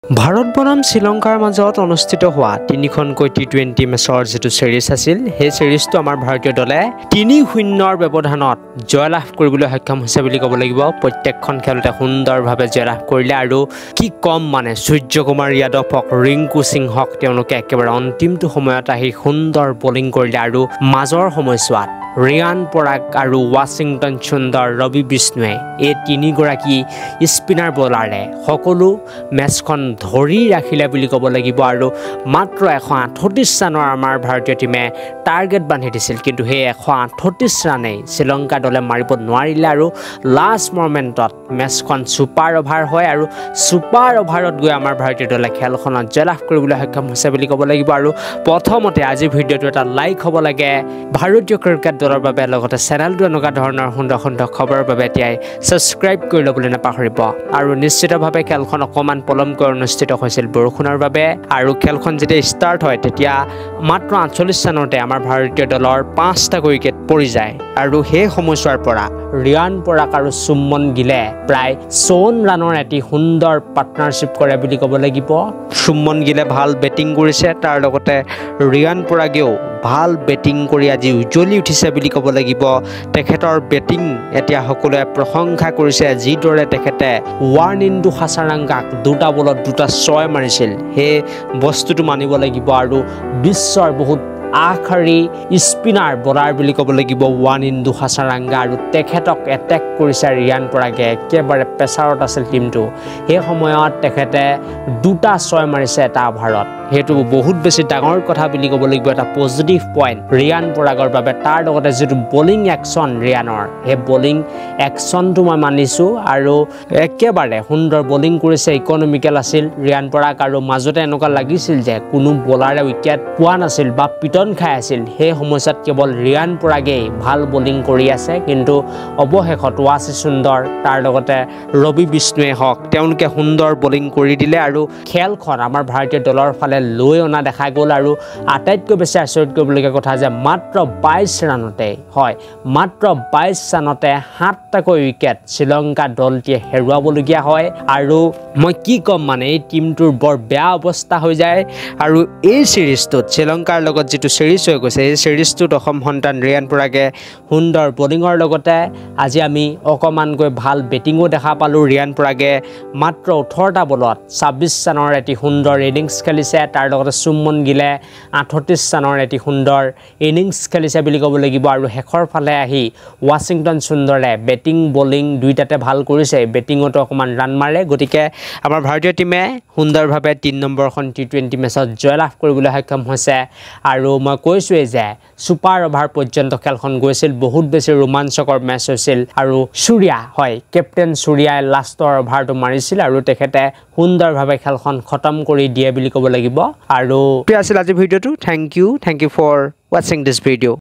ভাৰত বনাম শ্ৰীলংকাৰ মাজত অনুষ্ঠিত হোৱা ৩খনকৈ টি20 মেচৰ যেটো সিৰিজ আছিল সেই সিৰিজটো আমাৰ ভাৰতীয় দলে ৩-০ৰ ব্যৱধানত জয়লাভ কৰিবলৈ সক্ষম হৈছে বুলি ক'ব লাগিব। প্ৰত্যেকখন খেলতে সুন্দৰভাৱে জয়লাভ কৰিলে আৰু কি কম মানে সূৰ্যকুমাৰ যাদৱক ৰিংকু সিংহক তেওঁলোকে একেবাৰে অন্তিমটো সময়ত আহি সুন্দৰ বলিং কৰিলে আৰু মাজৰ সময়ছোৱাত ৰিয়ান পৰাগ আৰু ৱাশ্বিংটন সুন্দৰ ৰবি বিষ্ণুৱে এই তিনিগৰাকী স্পিনাৰ বলাৰে সকলো মেচখন ধৰি ৰাখিলে বুলি ক'ব লাগিব আৰু মাত্ৰ 138 ৰানৰ আমাৰ ভাৰতীয় টিমে টাৰ্গেট বান্ধি দিছিল, কিন্তু সেই 138 ৰানেই শ্ৰীলংকা দলে মাৰিব নোৱাৰিলে আৰু লাষ্ট মমেণ্টত মেচখন ছুপাৰ অভাৰ হয় আৰু ছুপাৰ অভাৰত গৈ আমাৰ ভাৰতীয় দলে খেলখনত জয়লাভ কৰিবলৈ সক্ষম হৈছে বুলি ক'ব লাগিব। আৰু প্ৰথমতে আজি ভিডিঅ'টো এটা লাইক হ'ব লাগে ভাৰতীয় ক্ৰিকেট দলৰ বাবে, লগতে চেনেলটো এনেকুৱা ধৰণৰ সুন্দৰ সুন্দৰ খবৰৰ বাবে এতিয়াই ছাবস্ক্ৰাইব কৰি ল'বলৈ নাপাহৰিব। আৰু নিশ্চিতভাৱে খেলখন অকণমান পলমকৈ অনুষ্ঠিত হৈছিল বৰষুণৰ বাবে আৰু খেলখন যেতিয়া ষ্টাৰ্ট হয় তেতিয়া মাত্ৰ 48 ৰানতে আমাৰ ভাৰতীয় দলৰ 5টা উইকেট পৰি যায় আৰু সেই সময়ছোৱাৰ পৰা ৰিয়ান পৰাগ আৰু সুমন গিলে প্ৰায় 54 ৰানৰ এটি সুন্দৰ পাৰ্টনাৰশ্বিপ কৰে বুলি ক'ব লাগিব। সুমন গিলে ভাল বেটিং কৰিছে, তাৰ লগতে ৰিয়ান পৰাগেও ভাল বেটিং কৰি আজি উজ্বলি উঠিছে বুলি ক'ব লাগিব। তেখেতৰ বেটিং এতিয়া সকলোৱে প্ৰশংসা কৰিছে, যিদৰে তেখেতে ৱাৰ্নিন্দু হাছাৰাংগাক 2টা বলত 2টা 6 মাৰিছিল সেই বস্তুটো মানিব লাগিব আৰু বিশ্বৰ বহুত আখাৰী স্পিনাৰ বলাৰ বুলি ক'ব লাগিব ৱাৰ্নিন্দু হাছাৰাংগা আৰু তেখেতক এটেক কৰিছে ৰিয়ান পৰাগে, একেবাৰে প্ৰেছাৰত আছিল টিমটো। সেই সময়ত তেখেতে 2টা 6 মাৰিছে এটা অভাৰত, সেইটো বহুত বেছি ডাঙৰ কথা বুলি ক'ব লাগিব, এটা পজিটিভ পইণ্ট ৰিয়ান পৰাগৰ বাবে। তাৰ লগতে যিটো বলিং একশ্যন ৰিয়ানৰ, সেই বলিং একশ্যনটো মই মানিছোঁ আৰু একেবাৰে সুন্দৰ বলিং কৰিছে, ইকনমিকেল আছিল ৰিয়ান পৰাগ। আৰু মাজতে এনেকুৱা লাগিছিল যে কোনো বলাৰে উইকেট পোৱা নাছিল বা পিটন খাই আছিল, সেই সময়ছোৱাত কেৱল ৰিয়ান পৰাগেই ভাল বলিং কৰি আছে, কিন্তু অৱশেষত ৱাছি সুন্দৰ তাৰ লগতে ৰবি বিষ্ণুৱে হওক তেওঁলোকে সুন্দৰ বলিং কৰি দিলে আৰু খেলখন আমাৰ ভাৰতীয় দলৰ ফালে লৈ অনা দেখা গ'ল। আৰু আটাইতকৈ বেছি আচৰিত কৰিবলগীয়া কথা যে মাত্ৰ 22 ৰানতে, হয় মাত্ৰ 22 ৰানতে 7টাকৈ উইকেট শ্ৰীলংকা দলটিয়ে হেৰুৱাবলগীয়া হয় আৰু মই কি ক'ম মানে এই টিমটোৰ বৰ বেয়া অৱস্থা হৈ যায়। আৰু এই সিৰিজটোত শ্ৰীলংকাৰ লগত যিটো সিৰিজ হৈ গৈছে এই সিৰিজটোত অসম সন্তান ৰিয়ান পৰাগে সুন্দৰ বলিঙৰ লগতে আজি আমি অকণমানকৈ ভাল বেটিঙো দেখা পালোঁ। ৰিয়ান পৰাগে মাত্ৰ 18টা বলত 26 ৰানৰ এটি সুন্দৰ ইনিংছ খেলিছে, তাৰ লগতে সুমন গিলে 38 ৰানৰ এটি সুন্দৰ ইনিংছ খেলিছে বুলি ক'ব লাগিব। আৰু শেষৰ ফালে আহি ৱাশ্বিংটন সুন্দৰে বেটিং বলিং দুইটাতে ভাল কৰিছে, বেটিঙতো অকণমান ৰান মাৰে। গতিকে আমাৰ ভাৰতীয় টিমে সুন্দৰভাৱে 3 নম্বৰখন টি20 মেচত জয়লাভ কৰিবলৈ সক্ষম হৈছে। আৰু মই কৈছোঁৱেই যে ছুপাৰ অভাৰ পৰ্যন্ত খেলখন গৈছিল, বহুত বেছি ৰোমাঞ্চকৰ মেচ হৈছিল আৰু সূৰ্যা, হয় কেপ্টেইন সূৰ্যাই লাষ্টৰ অভাৰটো মাৰিছিল আৰু তেখেতে সুন্দৰভাৱে খেলখন খতম কৰি দিয়ে বুলি ক'ব লাগিব। আৰু আছিল আজি ভিডিঅ'টো। থেংক ইউ ফৰ ৱাচিং দিছ ভিডিঅ'।